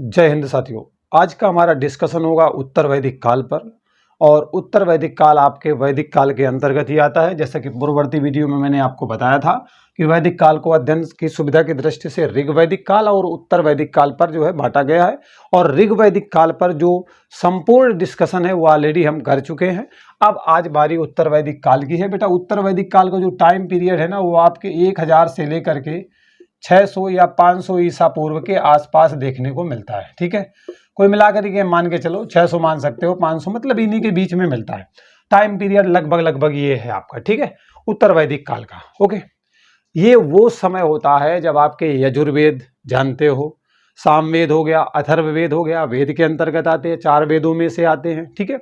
जय हिंद साथियों। आज का हमारा डिस्कशन होगा उत्तर वैदिक काल पर। और उत्तर वैदिक काल आपके वैदिक काल के अंतर्गत ही आता है। जैसा कि पूर्ववर्ती वीडियो में मैंने आपको बताया था कि वैदिक काल को अध्ययन की सुविधा की दृष्टि से ऋग वैदिक काल और उत्तर वैदिक काल पर जो है बांटा गया है। और ऋग वैदिक काल पर जो संपूर्ण डिस्कशन है वो ऑलरेडी हम कर चुके हैं। अब आज बारी उत्तर वैदिक काल की है। बेटा उत्तर वैदिक काल का जो टाइम पीरियड है ना वो आपके 1000 से लेकर के 600 या 500 ईसा पूर्व के आसपास देखने को मिलता है। ठीक है, कोई मिलाकर के मान के चलो 600 मान सकते हो, 500 मतलब इन्हीं के बीच में मिलता है। टाइम पीरियड लगभग ये है आपका। ठीक है, उत्तर वैदिक काल का। ओके, ये वो समय होता है जब आपके यजुर्वेद जानते हो, सामवेद हो गया, अथर्ववेद हो गया, वेद के अंतर्गत आते हैं, 4 वेदों में से आते हैं। ठीक है,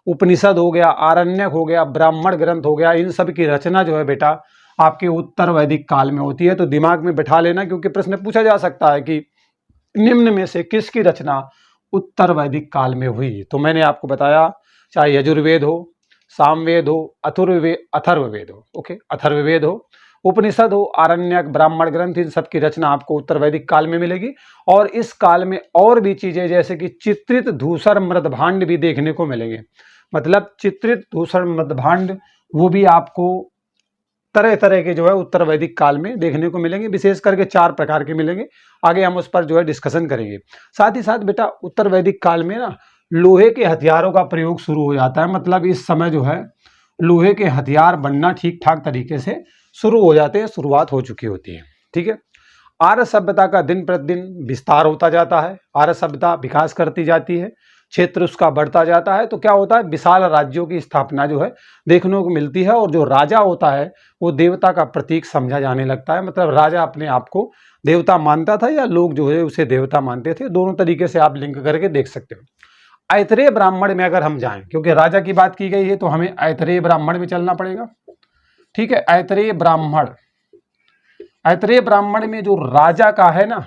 उपनिषद हो गया, आरण्यक हो गया, ब्राह्मण ग्रंथ हो गया, इन सब की रचना जो है बेटा आपके उत्तर वैदिक काल में होती है। तो दिमाग में बिठा लेना, क्योंकि प्रश्न पूछा जा सकता है कि निम्न में से किसकी रचना उत्तर वैदिक काल में हुई। तो मैंने आपको बताया, चाहे यजुर्वेद हो, सामवेद हो, अथर्ववेद हो, ओके, अथर्ववेद हो, उपनिषद हो, आरण्यक, ब्राह्मण ग्रंथ, इन सब की रचना आपको उत्तर वैदिक काल में मिलेगी। और इस काल में और भी चीजें जैसे कि चित्रित धूसर मृदभांड भी देखने को मिलेंगे। मतलब चित्रित धूसर मृदभांड वो भी आपको तरह तरह के जो है उत्तर वैदिक काल में देखने को मिलेंगे। विशेष करके 4 प्रकार के मिलेंगे। आगे हम उस पर जो है डिस्कशन करेंगे। साथ ही साथ बेटा उत्तर वैदिक काल में ना लोहे के हथियारों का प्रयोग शुरू हो जाता है। मतलब इस समय जो है लोहे के हथियार बनना ठीक ठाक तरीके से शुरू हो जाते हैं, शुरुआत हो चुकी होती है। ठीक है, आर्य सभ्यता का दिन प्रतिदिन विस्तार होता जाता है। आर्य सभ्यता विकास करती जाती है, क्षेत्र उसका बढ़ता जाता है। तो क्या होता है, विशाल राज्यों की स्थापना जो है देखने को मिलती है। और जो राजा होता है वो देवता का प्रतीक समझा जाने लगता है। मतलब राजा अपने आप को देवता मानता था या लोग जो है उसे देवता मानते थे। दोनों तरीके से आप लिंक करके देख सकते हो। ऐतरेय ब्राह्मण में अगर हम जाएं, क्योंकि राजा की बात की गई है तो हमें ऐतरेय ब्राह्मण में चलना पड़ेगा। ठीक है, ऐतरेय ब्राह्मण, ऐतरेय ब्राह्मण में जो राजा का है ना,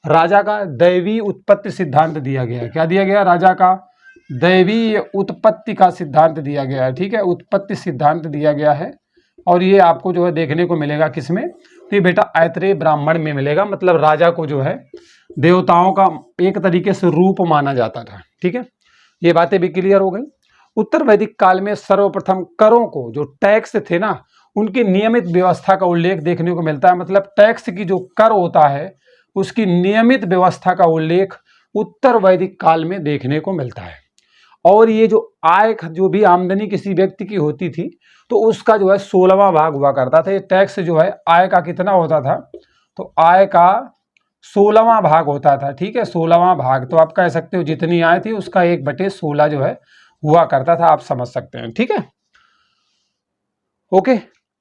राजा का दैवी उत्पत्ति सिद्धांत दिया गया है। क्या दिया गया? राजा का दैवी उत्पत्ति का सिद्धांत दिया गया है। ठीक है, उत्पत्ति सिद्धांत दिया गया है। और ये आपको जो है देखने को मिलेगा किसमें? तो ये बेटा ऐतरेय ब्राह्मण में मिलेगा। मतलब राजा को जो है देवताओं का एक तरीके से रूप माना जाता था। ठीक है, ये बातें भी क्लियर हो गई। उत्तर वैदिक काल में सर्वप्रथम करों को, जो टैक्स थे ना, उनकी नियमित व्यवस्था का उल्लेख देखने को मिलता है। मतलब टैक्स की जो कर होता है उसकी नियमित व्यवस्था का उल्लेख उत्तर वैदिक काल में देखने को मिलता है। और ये जो आय, जो भी आमदनी किसी व्यक्ति की होती थी तो उसका जो है 16वां भाग हुआ करता था। ये टैक्स जो है आय का कितना होता था? तो आय का 16वां भाग होता था। ठीक है, 16वां भाग। तो आप कह सकते हो जितनी आय थी उसका 1/16 जो है हुआ करता था। आप समझ सकते हैं। ठीक है, ओके।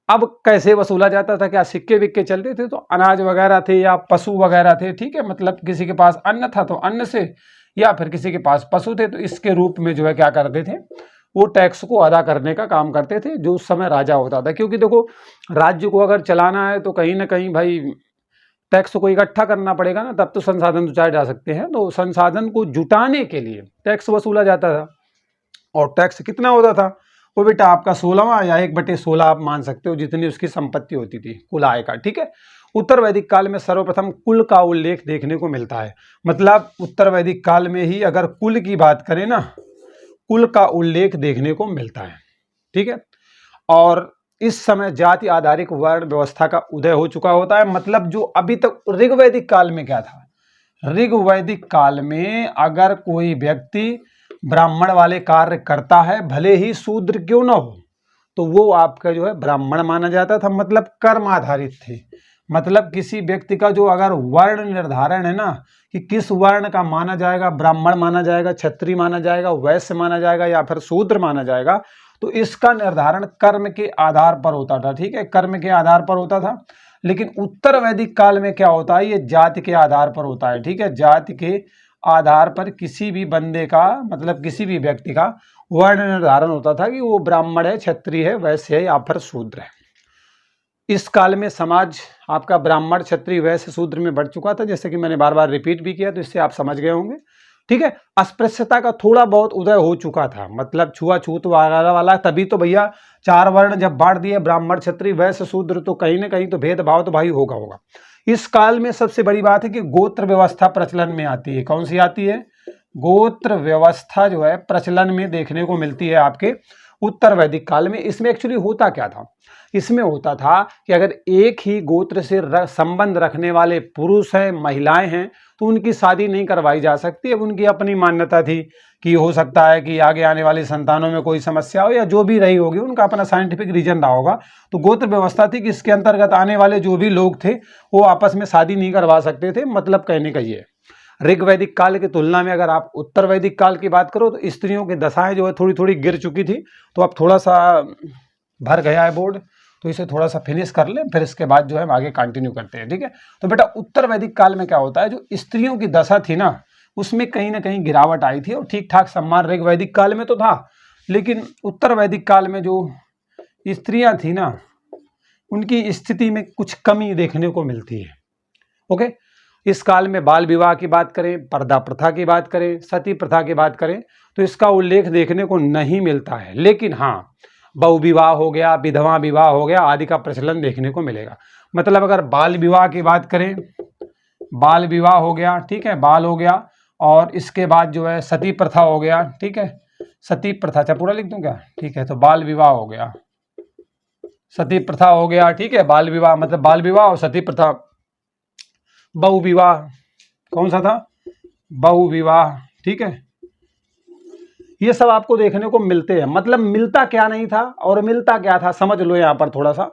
अब कैसे वसूला जाता था? क्या सिक्के विक्के चलते थे? तो अनाज वगैरह थे या पशु वगैरह थे। ठीक है, मतलब किसी के पास अन्न था तो अन्न से, या फिर किसी के पास पशु थे तो इसके रूप में जो है क्या करते थे, वो टैक्स को अदा करने का काम करते थे, जो उस समय राजा होता था। क्योंकि देखो, राज्य को अगर चलाना है तो कहीं ना कहीं भाई टैक्स को इकट्ठा करना पड़ेगा ना, तब तो संसाधन जुटाए जा सकते हैं। तो संसाधन को जुटाने के लिए टैक्स वसूला जाता था। और टैक्स कितना होता था? वो बेटा आपका 16वां या 1/16 आप मान सकते हो, जितनी उसकी संपत्ति होती थी कुल आय का। ठीक है, उत्तर वैदिक काल में सर्वप्रथम कुल का उल्लेख देखने को मिलता है। मतलब उत्तर वैदिक काल में ही अगर कुल की बात करें ना, कुल का उल्लेख देखने को मिलता है। ठीक है, और इस समय जाति आधारित वर्ण व्यवस्था का उदय हो चुका होता है। मतलब जो अभी तक ऋग्वैदिक काल में क्या था, ऋग्वैदिक काल में अगर कोई व्यक्ति ब्राह्मण वाले कार्य करता है, भले ही शूद्र क्यों ना हो, तो वो आपका जो है ब्राह्मण माना जाता था। मतलब कर्म आधारित थे। मतलब किसी व्यक्ति का जो अगर वर्ण निर्धारण है ना, कि किस वर्ण का माना जाएगा, ब्राह्मण माना जाएगा, क्षत्रिय माना जाएगा, वैश्य माना जाएगा या फिर शूद्र माना जाएगा, तो इसका निर्धारण कर्म के आधार पर होता था। ठीक है, कर्म के आधार पर होता था। लेकिन उत्तर वैदिक काल में क्या होता है, ये जाति के आधार पर होता है। ठीक है, जाति के आधार पर किसी भी बंदे का, मतलब किसी भी व्यक्ति का वर्ण निर्धारण होता था कि वो ब्राह्मण है, क्षत्रिय है, वैश्य है या फिर शूद्र है। इस काल में समाज आपका ब्राह्मण, क्षत्रिय, वैश्य, शूद्र में बढ़ चुका था। जैसे कि मैंने बार बार रिपीट भी किया, तो इससे आप समझ गए होंगे। ठीक है। अस्पृश्यता का थोड़ा बहुत उदय हो चुका था, मतलब छुआछूत वगैरह वाला, तभी तो भैया 4 वर्ण जब बांट दिए, ब्राह्मण क्षत्रिय वैश्य शूद्र, तो कहीं ना कहीं तो भेदभाव तो भाई होगा होगा। इस काल में सबसे बड़ी बात है कि गोत्र व्यवस्था प्रचलन में आती है। कौन सी आती है? गोत्र व्यवस्था जो है प्रचलन में देखने को मिलती है आपके उत्तर वैदिक काल में। इसमें एक्चुअली होता क्या था? इसमें होता था कि अगर एक ही गोत्र से संबंध रखने वाले पुरुष हैं, महिलाएं हैं, तो उनकी शादी नहीं करवाई जा सकती। अब उनकी अपनी मान्यता थी कि हो सकता है कि आगे आने वाली संतानों में कोई समस्या हो, या जो भी रही होगी, उनका अपना साइंटिफिक रीजन रहा होगा। तो गोत्र व्यवस्था थी कि इसके अंतर्गत आने वाले जो भी लोग थे वो आपस में शादी नहीं करवा सकते थे। मतलब कहने का ये, ऋग वैदिक काल की तुलना में अगर आप उत्तर वैदिक काल की बात करो तो स्त्रियों की दशाएं जो है थोड़ी थोड़ी गिर चुकी थी। तो अब थोड़ा सा भर गया है बोर्ड, तो इसे थोड़ा सा फिनिश कर लें, फिर इसके बाद जो है हम आगे कंटिन्यू करते हैं। ठीक है। तो बेटा उत्तर वैदिक काल में क्या होता है, जो स्त्रियों की दशा थी ना, उसमें कहीं ना कहीं गिरावट आई थी। और ठीक ठाक सम्मान ऋग वैदिक काल में तो था, लेकिन उत्तर वैदिक काल में जो स्त्रियां थी ना, उनकी स्थिति में कुछ कमी देखने को मिलती है। ओके। इस काल में बाल विवाह की बात करें, पर्दा प्रथा की बात करें, सती प्रथा की बात करें, तो इसका उल्लेख देखने को नहीं मिलता है। लेकिन हाँ, बहु विवाह हो गया, विधवा विवाह हो गया आदि का प्रचलन देखने को मिलेगा। मतलब अगर बाल विवाह की बात करें, बाल विवाह हो गया, ठीक है, बाल हो गया, और इसके बाद जो है सती प्रथा हो गया। ठीक है, सती प्रथा, अच्छा पूरा लिख दूं क्या? ठीक है, तो बाल विवाह हो गया, सती प्रथा हो गया। ठीक है, बाल विवाह मतलब बाल विवाह और सती प्रथा। बहु विवाह, कौन सा था? बहु विवाह। ठीक है, ये सब आपको देखने को मिलते हैं। मतलब मिलता क्या नहीं था और मिलता क्या था, समझ लो यहां पर थोड़ा सा।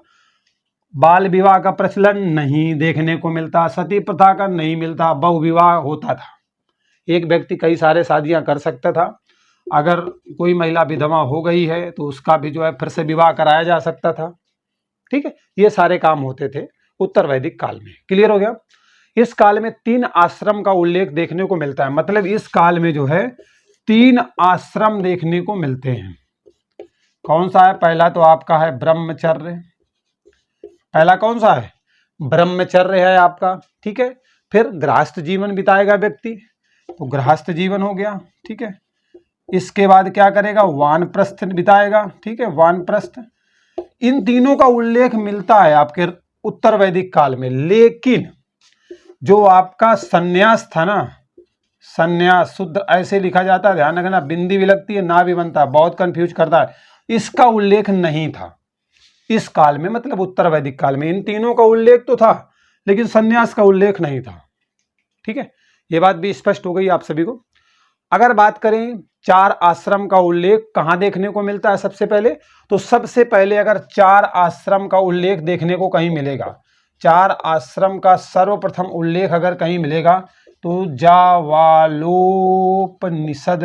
बाल विवाह का प्रचलन नहीं देखने को मिलता, सती प्रथा का नहीं मिलता, बहु विवाह होता था। एक व्यक्ति कई सारे शादियां कर सकता था। अगर कोई महिला विधवा हो गई है तो उसका भी जो है फिर से विवाह कराया जा सकता था। ठीक है, ये सारे काम होते थे उत्तर वैदिक काल में। क्लियर हो गया? इस काल में 3 आश्रम का उल्लेख देखने को मिलता है। मतलब इस काल में जो है 3 आश्रम देखने को मिलते हैं। कौन सा है? पहला तो आपका है ब्रह्मचर्य। पहला कौन सा है? ब्रह्मचर्य है आपका। ठीक है, फिर गृहस्थ जीवन बिताएगा व्यक्ति, तो गृहस्थ जीवन हो गया। ठीक है, इसके बाद क्या करेगा? वानप्रस्थ बिताएगा। ठीक है, वानप्रस्थ। इन तीनों का उल्लेख मिलता है आपके उत्तर वैदिक काल में। लेकिन जो आपका सन्यास था ना, सन्यास शुद्ध ऐसे लिखा जाता है, ध्यान रखना, बिंदी भी लगती है, ना भी बनता है, बहुत कंफ्यूज करता है। इसका उल्लेख नहीं था इस काल में, मतलब उत्तर वैदिक काल में। इन तीनों का उल्लेख तो था, लेकिन सन्यास का उल्लेख नहीं था। ठीक है, ये बात भी स्पष्ट हो गई आप सभी को। अगर बात करें 4 आश्रम का उल्लेख कहां देखने को मिलता है, सबसे पहले तो सबसे पहले अगर 4 आश्रम का उल्लेख देखने को कहीं मिलेगा, 4 आश्रम का सर्वप्रथम उल्लेख अगर कहीं मिलेगा तो जावालोपनिषद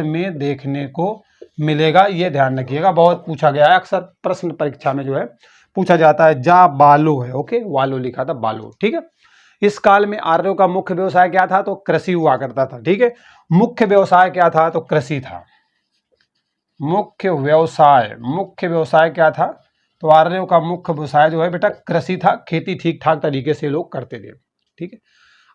में देखने को मिलेगा। ये ध्यान रखिएगा, बहुत पूछा गया है, अक्सर प्रश्न परीक्षा में जो है पूछा जाता है। जा बालो है, ओके, वालो लिखा था, बालो। ठीक है, इस काल में आर्यों का मुख्य व्यवसाय क्या था? तो कृषि हुआ करता था। ठीक है, मुख्य व्यवसाय क्या था? तो कृषि था। मुख्य व्यवसाय क्या था? तो आर्यों का मुख्य व्यवसाय जो है बेटा कृषि था। खेती ठीक ठाक तरीके से लोग करते थे। ठीक है,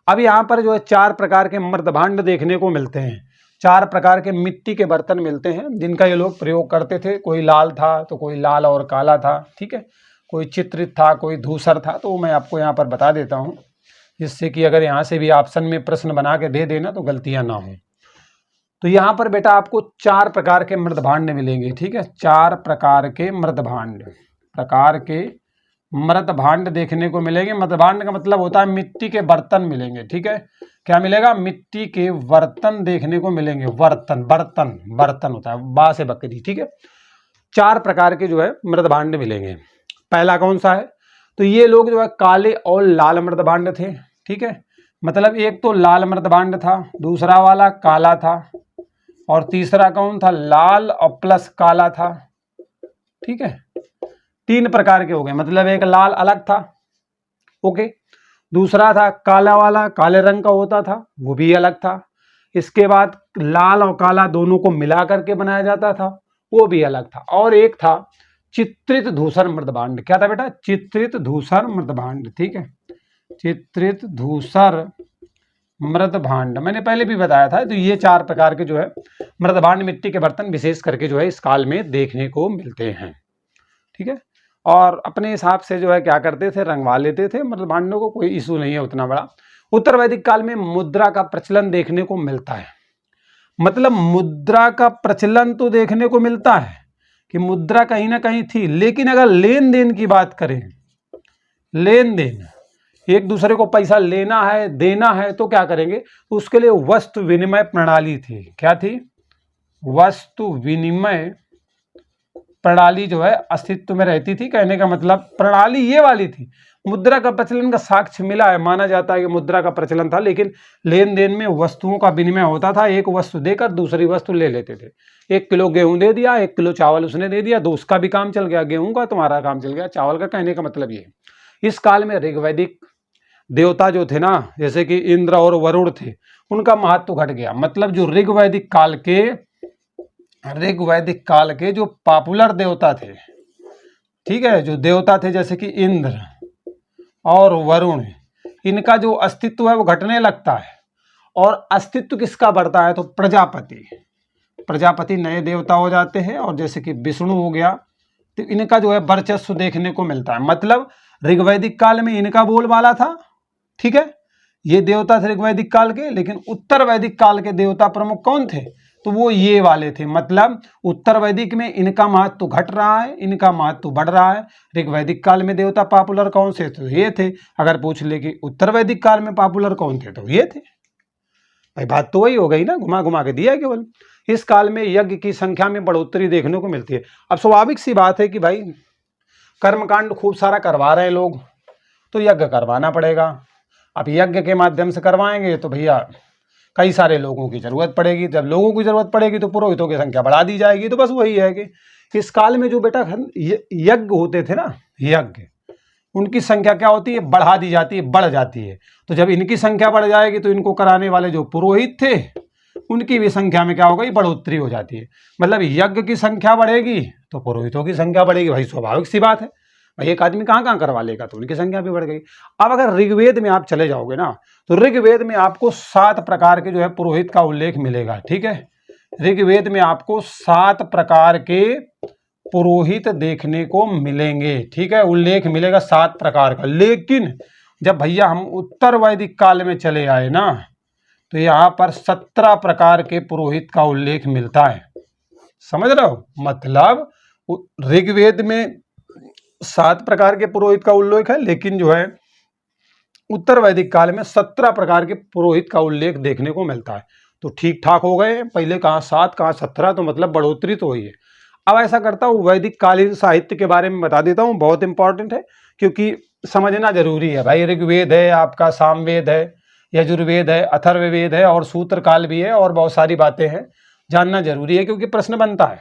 अब यहाँ पर जो है 4 प्रकार के मृदभांड देखने को मिलते हैं। 4 प्रकार के मिट्टी के बर्तन मिलते हैं जिनका ये लोग प्रयोग करते थे। कोई लाल था तो कोई लाल और काला था। ठीक है, कोई चित्रित था, कोई धूसर था। तो मैं आपको यहाँ पर बता देता हूँ, जिससे कि अगर यहाँ से भी ऑप्शन में प्रश्न बना के दे देना तो गलतियां ना हो। तो यहाँ पर बेटा आपको 4 प्रकार के मृदभांड मिलेंगे। ठीक है, 4 प्रकार के मृदभांड देखने को मिलेंगे। मृदभांड का मतलब होता है मिट्टी के बर्तन मिलेंगे। ठीक है, क्या मिलेगा? मिट्टी के बर्तन देखने को मिलेंगे। बर्तन होता है, बा से बकरी। ठीक है, 4 प्रकार के जो है मृदभांड मिलेंगे। पहला कौन सा है? तो ये लोग जो है काले और लाल मृदभांड थे। ठीक है, मतलब एक तो लाल मृदभांड था, दूसरा वाला काला था, और तीसरा कौन था? लाल और प्लस काला था। ठीक है, 3 प्रकार के हो गए। मतलब एक लाल अलग था, ओके, दूसरा था काला वाला, काले रंग का होता था, वो भी अलग था। इसके बाद लाल और काला दोनों को मिला करके बनाया जाता था, वो भी अलग था। और एक था चित्रित धूसर मृदभांड। क्या था बेटा? चित्रित धूसर मृदभांड। ठीक है, चित्रित धूसर मृद भांड मैंने पहले भी बताया था। तो ये 4 प्रकार के जो है मृद भांड मिट्टी के बर्तन विशेष करके जो है इस काल में देखने को मिलते हैं। ठीक है, और अपने हिसाब से जो है क्या करते थे, रंगवा लेते थे मृद भांडों को, कोई इशू नहीं है उतना बड़ा। उत्तर वैदिक काल में मुद्रा का प्रचलन देखने को मिलता है। मतलब मुद्रा का प्रचलन तो देखने को मिलता है कि मुद्रा कहीं ना कहीं थी, लेकिन अगर लेन देन की बात करें, लेन देन, एक दूसरे को पैसा लेना है देना है तो क्या करेंगे, तो उसके लिए वस्तु विनिमय प्रणाली थी। क्या थी? वस्तु विनिमय प्रणाली जो है अस्तित्व में रहती थी। कहने का मतलब प्रणाली ये वाली थी। मुद्रा का प्रचलन का साक्ष्य मिला है, माना जाता है कि मुद्रा का प्रचलन था, लेकिन लेन देन में वस्तुओं का विनिमय होता था। एक वस्तु देकर दूसरी वस्तु ले लेते थे। 1 किलो गेहूं दे दिया, 1 किलो चावल उसने दे दिया, तो उसका भी काम चल गया, गेहूं का तुम्हारा काम चल गया, चावल का। कहने का मतलब ये इस काल में ऋग्वैदिक देवता जो थे ना, जैसे कि इंद्र और वरुण थे, उनका महत्व घट गया। मतलब जो ऋग्वैदिक काल के जो पॉपुलर देवता थे, ठीक है, जो देवता थे जैसे कि इंद्र और वरुण, इनका जो अस्तित्व है वो घटने लगता है। और अस्तित्व किसका बढ़ता है? तो प्रजापति नए देवता हो जाते हैं। और जैसे कि विष्णु हो गया, तो इनका जो है वर्चस्व देखने को मिलता है। मतलब ऋग्वैदिक काल में इनका बोलबाला था। ठीक है, ये देवता थे ऋग्वैदिक काल के, लेकिन उत्तर वैदिक काल के देवता प्रमुख कौन थे? तो वो ये वाले थे। मतलब उत्तर वैदिक में इनका महत्व घट रहा है, इनका महत्व बढ़ रहा है। ऋग्वैदिक काल में देवता पॉपुलर कौन से? तो ये थे। अगर पूछ ले कि उत्तर वैदिक काल में पॉपुलर कौन थे, तो ये थे। भाई बात तो वही हो गई ना, घुमा घुमा के दिया केवल। इस काल में यज्ञ की संख्या में बढ़ोतरी देखने को मिलती है। अब स्वाभाविक सी बात है कि भाई कर्मकांड खूब सारा करवा रहे हैं लोग, तो यज्ञ करवाना पड़ेगा। अब यज्ञ के माध्यम से करवाएंगे तो भैया कई सारे लोगों की जरूरत पड़ेगी। जब लोगों की जरूरत पड़ेगी तो पुरोहितों की संख्या बढ़ा दी जाएगी। तो बस वही है कि इस काल में जो बेटा यज्ञ होते थे ना, यज्ञ, उनकी संख्या क्या होती है? बढ़ा दी जाती है, बढ़ जाती है। तो जब इनकी संख्या बढ़ जाएगी तो इनको कराने वाले जो पुरोहित थे उनकी भी संख्या में क्या होगा? बढ़ोतरी हो जाती है। मतलब यज्ञ की संख्या बढ़ेगी तो पुरोहितों की संख्या बढ़ेगी। भाई स्वाभाविक सी बात है, भाई एक आदमी कहाँ कहाँ करवा लेगा, तो उनकी संख्या भी बढ़ गई। अब अगर ऋग्वेद में आप चले जाओगे ना, तो ऋग्वेद में आपको 7 प्रकार के जो है पुरोहित का उल्लेख मिलेगा। ठीक है, ऋग्वेद में आपको 7 प्रकार के पुरोहित देखने को मिलेंगे। ठीक है, उल्लेख मिलेगा 7 प्रकार का। लेकिन जब भैया हम उत्तर वैदिक काल में चले आए ना, तो यहाँ पर 17 प्रकार के पुरोहित का उल्लेख मिलता है। समझ रहे हो? मतलब ऋग्वेद में 7 प्रकार के पुरोहित का उल्लेख है, लेकिन जो है उत्तर वैदिक काल में 17 प्रकार के पुरोहित का उल्लेख देखने को मिलता है। तो ठीक ठाक हो गए, पहले कहाँ 7 कहाँ 17, तो मतलब बढ़ोतरी तो हुई है। अब ऐसा करता हूँ वैदिक कालीन साहित्य के बारे में बता देता हूँ, बहुत इंपॉर्टेंट है क्योंकि समझना जरूरी है। भाई ऋग्वेद है, आपका सामवेद है, यजुर्वेद है, अथर्ववेद है, और सूत्र काल भी है, और बहुत सारी बातें हैं, जानना जरूरी है क्योंकि प्रश्न बनता है।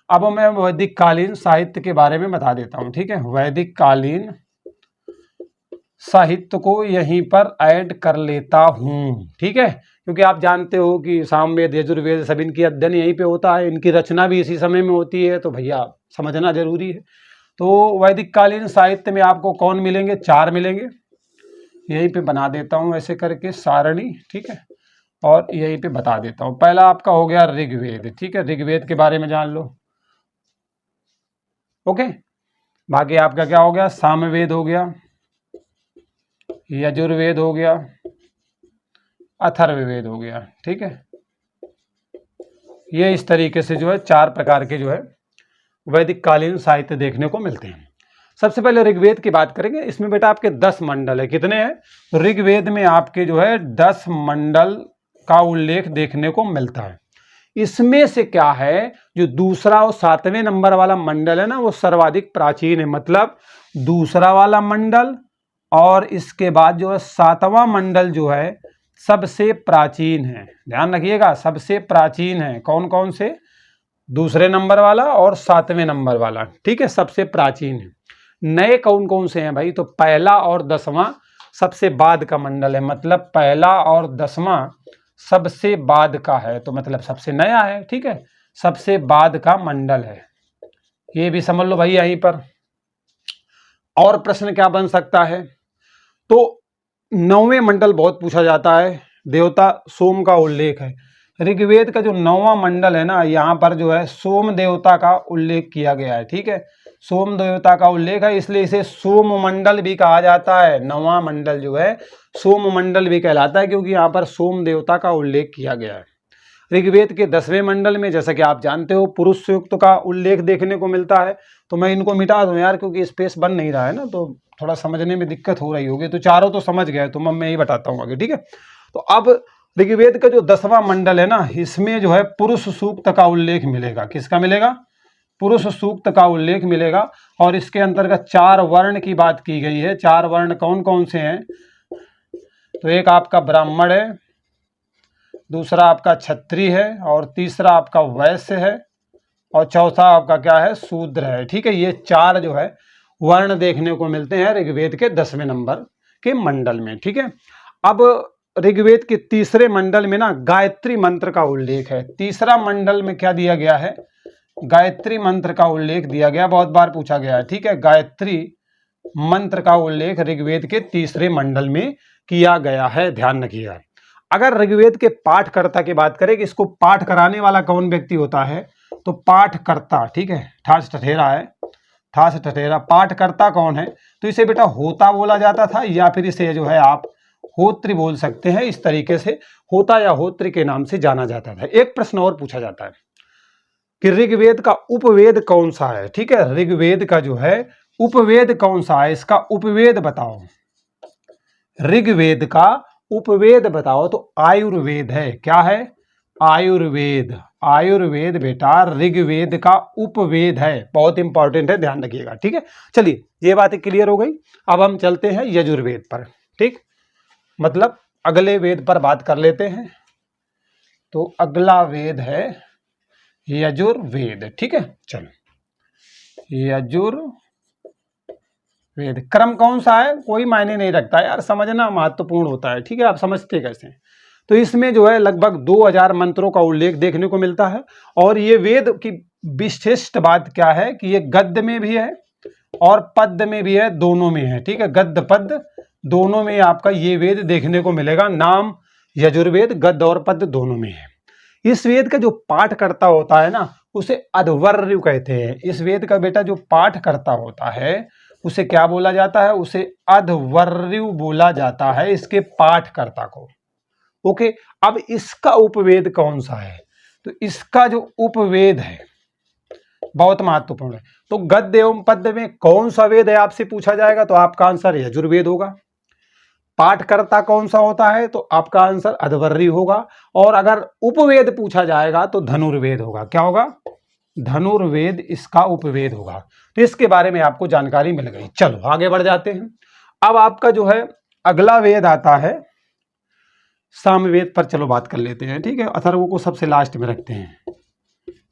अब मैं वैदिक कालीन साहित्य के बारे में बता देता हूँ। ठीक है, वैदिक कालीन साहित्य को यहीं पर ऐड कर लेता हूँ। ठीक है, क्योंकि आप जानते हो कि सामवेद, यजुर्वेद, सब इनकी अध्ययन यहीं पे होता है, इनकी रचना भी इसी समय में होती है, तो भैया समझना जरूरी है। तो वैदिक कालीन साहित्य में आपको कौन मिलेंगे? 4 मिलेंगे। यहीं पे बना देता हूँ ऐसे करके सारणी। ठीक है, और यहीं पे बता देता हूँ। पहला आपका हो गया ऋग्वेद। ठीक है, ऋग्वेद के बारे में जान लो। ओके, बाकी आपका क्या हो गया? सामवेद हो गया, यजुर्वेद हो गया, अथर्ववेद हो गया। ठीक है, ये इस तरीके से जो है 4 प्रकार के जो है वैदिक कालीन साहित्य देखने को मिलते हैं। सबसे पहले ऋग्वेद की बात करेंगे। इसमें बेटा आपके 10 मंडल है। कितने हैं? तो ऋग्वेद में आपके जो है 10 मंडल का उल्लेख देखने को मिलता है। इसमें से क्या है, जो दूसरा और 7वें नंबर वाला मंडल है ना, वो सर्वाधिक प्राचीन है। मतलब दूसरा वाला मंडल और इसके बाद जो है 7वां मंडल जो है सबसे प्राचीन है। ध्यान रखिएगा, सबसे प्राचीन है। कौन कौन से? दूसरे नंबर वाला और 7वें नंबर वाला। ठीक है, सबसे प्राचीन है। नए कौन कौन से हैं भाई? तो पहला और 10वां सबसे बाद का मंडल है। मतलब पहला और 10वां सबसे बाद का है, तो मतलब सबसे नया है। ठीक है, सबसे बाद का मंडल है, ये भी समझ लो भाई यहीं पर। और प्रश्न क्या बन सकता है? तो 9वें मंडल बहुत पूछा जाता है। देवता सोम का उल्लेख है। ऋग्वेद का जो 9वां मंडल है ना, यहाँ पर जो है सोम देवता का उल्लेख किया गया है। ठीक है, सोम देवता का उल्लेख है, इसलिए इसे सोम मंडल भी कहा जाता है। 9वां मंडल जो है सोम मंडल भी कहलाता है, क्योंकि यहाँ पर सोम देवता का उल्लेख किया गया है। ऋग्वेद के 10वें मंडल में जैसा कि आप जानते हो पुरुष सूक्त का उल्लेख देखने को मिलता है। तो मैं इनको मिटा दूं यार, क्योंकि स्पेस बन नहीं रहा है ना, तो थोड़ा समझने में दिक्कत हो रही होगी। तो चारों तो समझ गए, तो मैं यही बताता हूँ आगे। ठीक है, तो अब ऋग्वेद का जो 10वां मंडल है ना, इसमें जो है पुरुष सूक्त का उल्लेख मिलेगा। किसका मिलेगा? पुरुष सूक्त का उल्लेख मिलेगा। और इसके अंतर्गत 4 वर्ण की बात की गई है। 4 वर्ण कौन कौन से हैं? तो एक आपका ब्राह्मण है, दूसरा आपका क्षत्रिय है, और तीसरा आपका वैश्य है, और चौथा आपका क्या है? शूद्र है। ठीक है, ये 4 जो है वर्ण देखने को मिलते हैं ऋग्वेद के 10वें नंबर के मंडल में। ठीक है, अब ऋग्वेद के तीसरे मंडल में ना गायत्री मंत्र का उल्लेख है। तीसरा मंडल में क्या दिया गया है? गायत्री मंत्र का उल्लेख दिया गया, बहुत बार पूछा गया है। ठीक है, गायत्री मंत्र का उल्लेख ऋग्वेद के तीसरे मंडल में किया गया है, ध्यान रखिएगा। अगर ऋग्वेद के पाठकर्ता की बात करें कि इसको पाठ कराने वाला कौन व्यक्ति होता है, तो पाठकर्ता, ठीक है, ठास ठठेरा है, ठास ठठेरा। पाठकर्ता कौन है? तो इसे बेटा होता बोला जाता था, या फिर इसे जो है आप होत्री बोल सकते हैं। इस तरीके से होता या होत्री के नाम से जाना जाता था। एक प्रश्न और पूछा जाता है कि ऋग्वेद का उपवेद कौन सा है? ठीक है, ऋग्वेद का जो है उपवेद कौन सा है? इसका उपवेद बताओ। ऋग्वेद का उपवेद बताओ। तो आयुर्वेद है। क्या है? आयुर्वेद। आयुर्वेद बेटा ऋग्वेद का उपवेद है, बहुत इंपॉर्टेंट है, ध्यान रखिएगा। ठीक है, चलिए ये बातें क्लियर हो गई। अब हम चलते हैं यजुर्वेद पर। ठीक, मतलब अगले वेद पर बात कर लेते हैं। तो अगला वेद है यजुर्वेद। ठीक है, चलो यजुर्वेद। क्रम कौन सा है कोई मायने नहीं रखता यार, समझना महत्वपूर्ण होता है। ठीक है, आप समझते कैसे हैं? तो इसमें जो है लगभग 2000 मंत्रों का उल्लेख देखने को मिलता है। और ये वेद की विशिष्ट बात क्या है कि ये गद्य में भी है और पद्य में भी है, दोनों में है। ठीक है, गद्य पद्य दोनों में आपका ये वेद देखने को मिलेगा। नाम यजुर्वेद गद्य और पद्य दोनों में है। इस वेद का जो पाठ करता होता है ना, उसे अध्वर्यु कहते हैं। इस वेद का बेटा जो पाठ करता होता है उसे क्या बोला जाता है? उसे अध्वर्यु बोला जाता है, इसके पाठकर्ता को। ओके, अब इसका उपवेद कौन सा है? तो इसका जो उपवेद है बहुत महत्वपूर्ण है। तो गद्य एवं पद्य में कौन सा वेद है आपसे पूछा जाएगा, तो आपका आंसर यजुर्वेद होगा। पाठकर्ता कौन सा होता है, तो आपका आंसर अध्वर्यु होगा। और अगर उपवेद पूछा जाएगा तो धनुर्वेद होगा। क्या होगा? धनुर्वेद इसका उपवेद होगा। तो इसके बारे में आपको जानकारी मिल गई। चलो आगे बढ़ जाते हैं। अब आपका जो है अगला वेद आता है सामवेद पर। चलो बात कर लेते हैं। ठीक है, अथर्व को सबसे लास्ट में रखते हैं।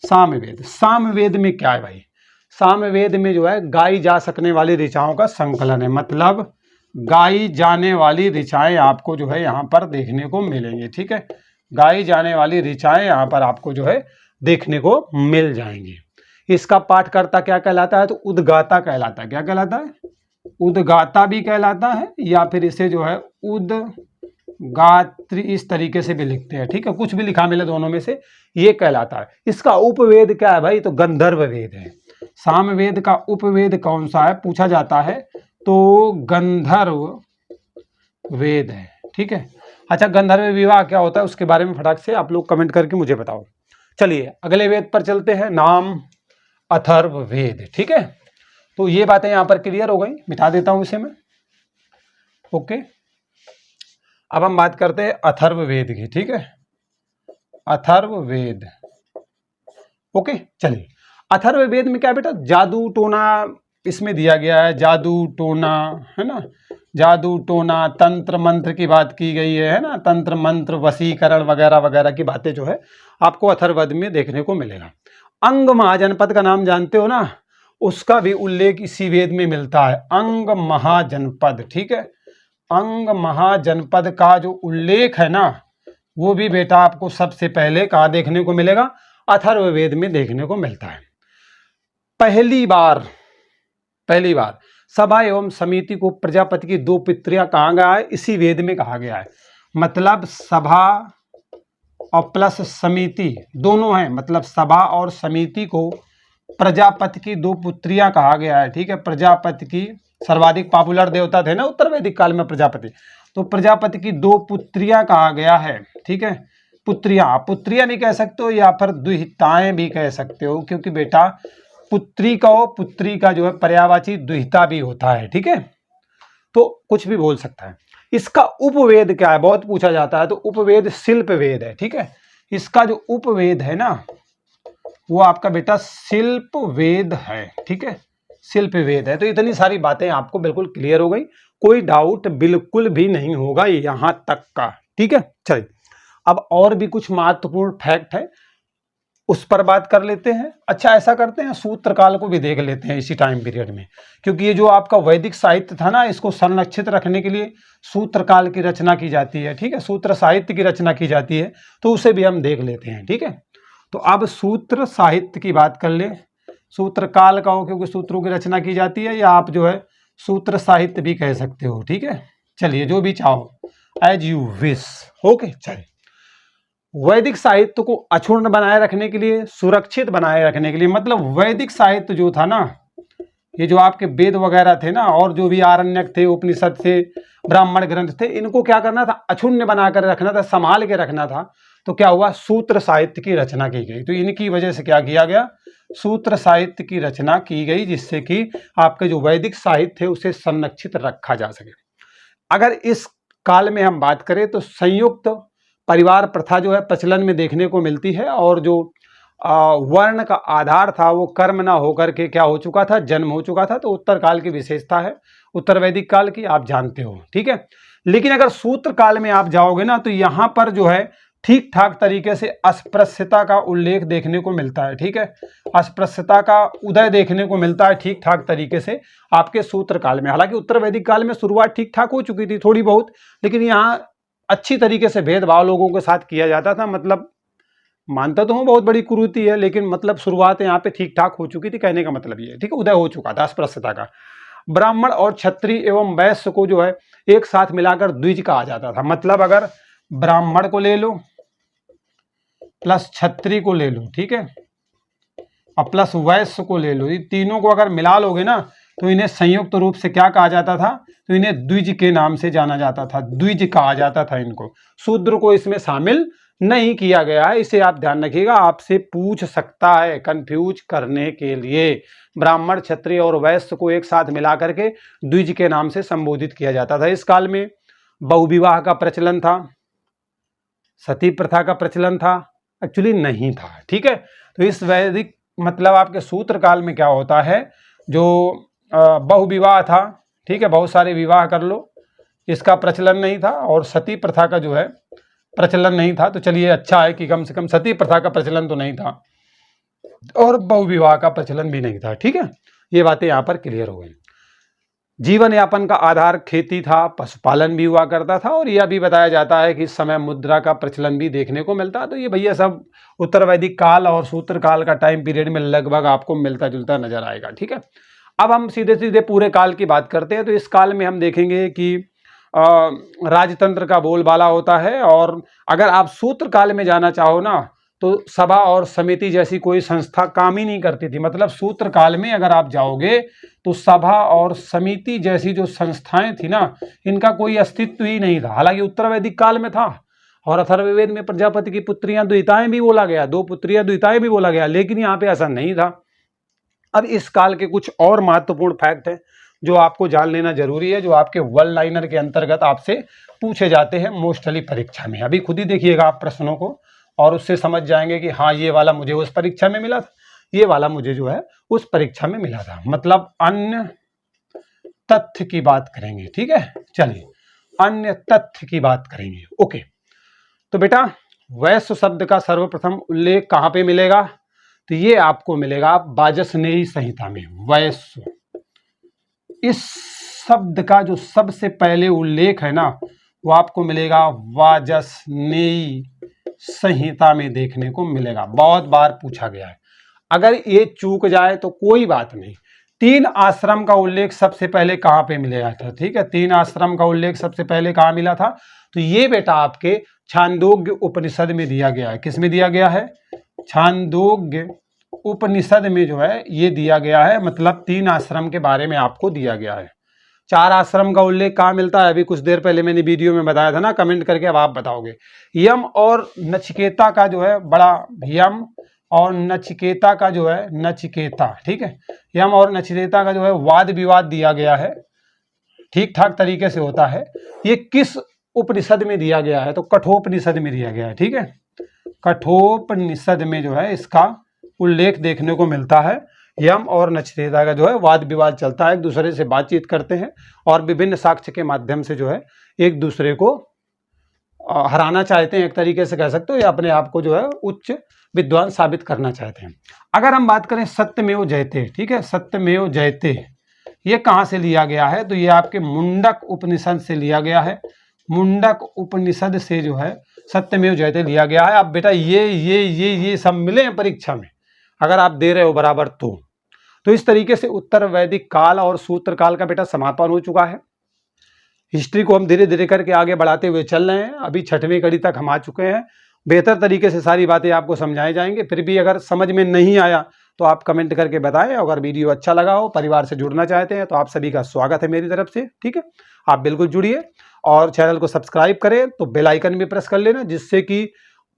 सामवेद। सामवेद में क्या है भाई? सामवेद में जो है गाई जा सकने वाली ऋचाओं का संकलन है। मतलब गाई जाने वाली ऋचाएं आपको जो है यहाँ पर देखने को मिलेंगी। ठीक है, गाई जाने वाली ऋचाएं यहाँ पर आपको जो है देखने को मिल जाएंगी। इसका पाठकर्ता क्या कहलाता है? तो उद्गाता कहलाता है। क्या कहलाता है? उद्गाता भी कहलाता है, या फिर इसे जो है उद्गात्री इस तरीके से भी लिखते हैं। ठीक है, कुछ भी लिखा मिले दोनों में से ये कहलाता है। इसका उपवेद क्या है भाई? तो गंधर्व वेद है। सामवेद का उपवेद कौन सा है पूछा जाता है, तो गंधर्व वेद है। ठीक है, अच्छा गंधर्व विवाह क्या होता है उसके बारे में फटाक से आप लोग कमेंट करके मुझे बताओ। चलिए अगले वेद पर चलते हैं। नाम अथर्ववेद। ठीक है, तो ये बातें यहां पर क्लियर हो गई, मिटा देता हूं इसे मैं। ओके, अब हम बात करते हैं अथर्ववेद की। ठीक है, अथर्ववेद। ओके, चलिए अथर्ववेद में क्या बेटा? जादू टोना इसमें दिया गया है। जादू टोना है ना, जादू टोना तंत्र मंत्र की बात की गई है ना, तंत्र मंत्र वशीकरण वगैरह वगैरह की बातें जो है आपको अथर्ववेद में देखने को मिलेगा। अंग महाजनपद का नाम जानते हो ना, उसका भी उल्लेख इसी वेद में मिलता है। अंग महाजनपद। ठीक है, अंग महाजनपद का जो उल्लेख है ना, वो भी बेटा आपको सबसे पहले कहाँ देखने को मिलेगा? अथर्ववेद में देखने को मिलता है। पहली बार सभा एवं समिति को प्रजापति की 2 पुत्रियां कहा गया है, इसी वेद में कहा गया है। मतलब सभा और प्लस समिति दोनों हैं, मतलब सभा और समिति को प्रजापति की दो पुत्रियां कहा गया है। ठीक है, प्रजापति की सर्वाधिक पॉपुलर देवता थे ना उत्तर वैदिक काल में प्रजापति, तो प्रजापति की दो पुत्रियां कहा गया है। ठीक है, पुत्रियां, पुत्रियां नहीं कह सकते हो या फिर दुहिताएं भी कह सकते हो, क्योंकि बेटा पुत्री का हो, पुत्री का जो है पर्यायवाची दुहिता भी होता है। ठीक है, तो कुछ भी बोल सकता है। इसका उपवेद क्या है, बहुत पूछा जाता है, तो उपवेद शिल्प वेद है। ठीक है, इसका जो उपवेद है ना वो आपका बेटा शिल्प वेद है। ठीक है, शिल्प वेद है। तो इतनी सारी बातें आपको बिल्कुल क्लियर हो गई, कोई डाउट बिल्कुल भी नहीं होगा यहां तक का। ठीक है, चलिए अब और भी कुछ महत्वपूर्ण फैक्ट है उस पर बात कर लेते हैं। अच्छा, ऐसा करते हैं सूत्र काल को भी देख लेते हैं इसी टाइम पीरियड में, क्योंकि ये जो आपका वैदिक साहित्य था ना, इसको संरक्षित रखने के लिए सूत्र काल की रचना की जाती है। ठीक है, सूत्र साहित्य की रचना की जाती है, तो उसे भी हम देख लेते हैं। ठीक है, तो अब सूत्र साहित्य की बात कर ले। सूत्र काल का हो क्योंकि सूत्रों की रचना की जाती है, या आप जो है सूत्र साहित्य भी कह सकते हो। ठीक है, चलिए जो भी चाहो, एज यू विश। ओके, चलिए वैदिक साहित्य को अक्षुण्ण बनाए रखने के लिए, सुरक्षित बनाए रखने के लिए, मतलब वैदिक साहित्य जो था ना, ये जो आपके वेद वगैरह थे ना, और जो भी आरण्यक थे, उपनिषद थे, ब्राह्मण ग्रंथ थे, इनको क्या करना था, अक्षुण्ण बनाकर रखना था, संभाल के रखना था। तो क्या हुआ, सूत्र साहित्य की रचना की गई। तो इनकी वजह से क्या किया गया, सूत्र साहित्य की रचना की गई, जिससे कि आपके जो वैदिक साहित्य है उसे संरक्षित रखा जा सके। अगर इस काल में हम बात करें तो संयुक्त परिवार प्रथा जो है प्रचलन में देखने को मिलती है, और जो वर्ण का आधार था वो कर्म ना होकर के क्या हो चुका था, जन्म हो चुका था। तो उत्तर काल की विशेषता है उत्तर वैदिक काल की, आप जानते हो। ठीक है, लेकिन अगर सूत्र काल में आप जाओगे ना, तो यहाँ पर जो है ठीक ठाक तरीके से अस्पृश्यता का उल्लेख देखने को मिलता है। ठीक है, अस्पृश्यता का उदय देखने को मिलता है ठीक ठाक तरीके से आपके सूत्र काल में। हालांकि उत्तर वैदिक काल में शुरुआत ठीक ठाक हो चुकी थी थोड़ी बहुत, लेकिन यहाँ अच्छी तरीके से भेदभाव लोगों के साथ किया जाता था। मतलब मानता तो हूँ बहुत बड़ी कुरीति है, लेकिन मतलब शुरुआत यहाँ पे ठीक ठाक हो चुकी थी, कहने का मतलब ये है। ठीक है, उदय हो चुका था अस्पृश्यता का। ब्राह्मण और क्षत्रिय एवं वैश्य को जो है एक साथ मिलाकर द्विज कहा जाता था। मतलब अगर ब्राह्मण को ले लो प्लस क्षत्रिय को ले लो, ठीक है, और प्लस वैश्य को ले लो, ये तीनों को अगर मिला लोगे ना, तो इन्हें संयुक्त रूप से क्या कहा जाता था, तो इन्हें द्विज के नाम से जाना जाता था, द्विज कहा जाता था इनको। शूद्र को इसमें शामिल नहीं किया गया है, इसे आप ध्यान रखिएगा, आपसे पूछ सकता है कंफ्यूज करने के लिए। ब्राह्मण, क्षत्रिय और वैश्य को एक साथ मिला करके द्विज के नाम से संबोधित किया जाता था। इस काल में बहुविवाह का प्रचलन था, सती प्रथा का प्रचलन था, एक्चुअली नहीं था। ठीक है, तो इस वैदिक मतलब आपके सूत्र काल में क्या होता है, जो बहुविवाह था, ठीक है, बहुत सारे विवाह कर लो, इसका प्रचलन नहीं था, और सती प्रथा का जो है प्रचलन नहीं था। तो चलिए अच्छा है कि कम से कम सती प्रथा का प्रचलन तो नहीं था और बहुविवाह का प्रचलन भी नहीं था। ठीक है, ये बातें यहाँ पर क्लियर हो गई। जीवन यापन का आधार खेती था, पशुपालन भी हुआ करता था, और यह भी बताया जाता है कि इस समय मुद्रा का प्रचलन भी देखने को मिलता है। तो ये भैया सब उत्तर वैदिक काल और सूत्र काल का टाइम पीरियड में लगभग आपको मिलता जुलता नजर आएगा। ठीक है, अब हम सीधे सीधे पूरे काल की बात करते हैं। तो इस काल में हम देखेंगे कि राजतंत्र का बोलबाला होता है, और अगर आप सूत्र काल में जाना चाहो ना, तो सभा और समिति जैसी कोई संस्था काम ही नहीं करती थी। मतलब सूत्र काल में अगर आप जाओगे तो सभा और समिति जैसी जो संस्थाएं थी ना, इनका कोई अस्तित्व ही नहीं था। हालांकि उत्तर वैदिक काल में था, और अथर्ववेद में प्रजापति की पुत्रियां द्विताएं भी बोला गया, दो पुत्रियां द्विताएं भी बोला गया, लेकिन यहाँ पे ऐसा नहीं था। अब इस काल के कुछ और महत्वपूर्ण फैक्ट हैं जो आपको जान लेना जरूरी है, जो आपके वन लाइनर के अंतर्गत आपसे पूछे जाते हैं मोस्टली परीक्षा में। अभी खुद ही देखिएगा आप प्रश्नों को, और उससे समझ जाएंगे कि हाँ ये वाला मुझे उस परीक्षा में मिला था, ये वाला मुझे जो है उस परीक्षा में मिला था। मतलब अन्य तथ्य की बात करेंगे। ठीक है, चलिए अन्य तथ्य की बात करेंगे। ओके, तो बेटा वैश्य शब्द का सर्वप्रथम उल्लेख कहाँ पे मिलेगा, तो ये आपको मिलेगा वाजसनेयी संहिता में। वैश्य इस शब्द का जो सबसे पहले उल्लेख है ना, वो आपको मिलेगा वाजसनेयी संहिता में देखने को मिलेगा। बहुत बार पूछा गया है, अगर ये चूक जाए तो कोई बात नहीं, तीन आश्रम का उल्लेख सबसे पहले कहाँ पे मिला था? ठीक है, तीन आश्रम का उल्लेख सबसे पहले कहाँ मिला था? तो ये बेटा आपके छांदोग्य उपनिषद में दिया गया है। किस में दिया गया है? छांदोग्य उपनिषद में जो है ये दिया गया है, मतलब तीन आश्रम के बारे में आपको दिया गया है। चार आश्रम का उल्लेख कहाँ मिलता है? अभी कुछ देर पहले मैंने वीडियो में बताया था ना, कमेंट करके अब आप बताओगे। यम और नचिकेता का जो है बड़ा, यम और नचिकेता का जो है, नचिकेता, ठीक है, यम और नचिकेता का जो है वाद विवाद दिया गया है, ठीक ठाक तरीके से होता है। ये किस उपनिषद में दिया गया है? तो कठोपनिषद में दिया गया है। ठीक है, कठोपनिषद में जो है इसका उल्लेख देखने को मिलता है। यम और नचिकेता का जो है वाद विवाद चलता है, एक दूसरे से बातचीत करते हैं और विभिन्न साक्ष्य के माध्यम से जो है एक दूसरे को हराना चाहते हैं, एक तरीके से कह सकते हो, या अपने आप को जो है उच्च विद्वान साबित करना चाहते हैं। अगर हम बात करें सत्यमेव जयते, ठीक है, सत्यमेव जयते ये कहाँ से लिया गया है? तो ये आपके मुंडक उपनिषद से लिया गया है। मुंडक उपनिषद से जो है सत्यमेव जयते लिया गया है। अब बेटा ये सब मिले हैं परीक्षा में, अगर आप दे रहे हो बराबर तो इस तरीके से उत्तर वैदिक काल और सूत्र काल का बेटा समापन हो चुका है। हिस्ट्री को हम धीरे धीरे करके आगे बढ़ाते हुए चल रहे हैं। अभी 6वीं कड़ी तक हम आ चुके हैं। बेहतर तरीके से सारी बातें आपको समझाए जाएंगे। फिर भी अगर समझ में नहीं आया तो आप कमेंट करके बताएं। अगर वीडियो अच्छा लगा हो, परिवार से जुड़ना चाहते हैं तो आप सभी का स्वागत है मेरी तरफ से। ठीक है, आप बिल्कुल जुड़िए और चैनल को सब्सक्राइब करें, तो बेल आइकन भी प्रेस कर लेना, जिससे कि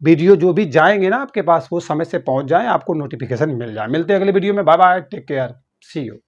वीडियो जो भी जाएंगे ना आपके पास वो समय से पहुंच जाए, आपको नोटिफिकेशन मिल जाए। मिलते हैं अगले वीडियो में। Bye bye, take care, see you.